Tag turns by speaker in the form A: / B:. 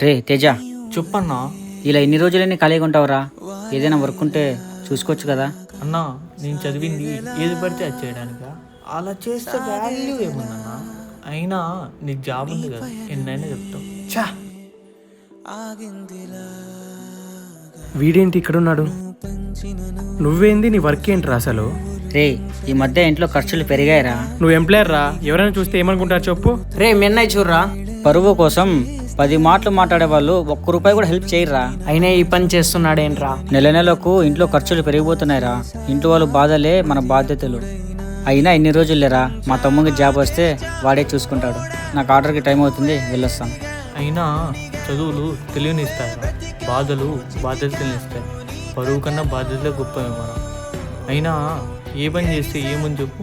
A: రే తేజ,
B: చెప్పన్నా.
A: ఇలా ఎన్ని రోజులైనా ఖాళీగా ఉంటావురా? ఏదైనా వర్క్ ఉంటే చూసుకోవచ్చు కదా.
B: అన్నా, నేను చదివింది ఏది పడితే అది చేయడానికా? అలా చేస్తే వాల్యూ ఏముందన్నా? అయినా నీకు జాబ్ ఉంది కదా, ఎన్నైనా చెప్తావు.
C: చా, వీడేంటి ఇక్కడున్నాడు? నువ్వేంది, నీ వర్క్ ఏంట్రా అసలు?
A: రే, ఈ మధ్య ఇంట్లో ఖర్చులు పెరిగాయిరా.
C: నువ్వు ఎంప్లాయర్ రా, ఎవరైనా చూస్తే ఏమనుకుంటారు చెప్పు.
D: రే మెన్నయ్య చూర్రా,
A: పరువు కోసం 10 మాటలు మాట్లాడే వాళ్ళు ₹1 కూడా హెల్ప్ చేయరా.
D: అయినా ఈ పని చేస్తున్నాడేంట్రా?
A: నెలకు ఇంట్లో ఖర్చులు పెరిగిపోతున్నాయిరా. ఇంట్లో వాళ్ళు బాధలే మన బాధ్యతలు. అయినా ఇన్ని రోజులు లేరా, మా తమ్ముడికి జాబ్ వస్తే వాడే చూసుకుంటాడు. నాకు ఆర్డర్కి టైం అవుతుంది, వెళ్ళొస్తాను.
B: అయినా చదువులు తెలివినిస్తాయి, బాధలు బాధ్యతలు ఇస్తాయి. పరువు కన్నా బాధ్యతలే గొప్పవి మనం. అయినా ఏ పని చేస్తే ఏమని చెప్పు.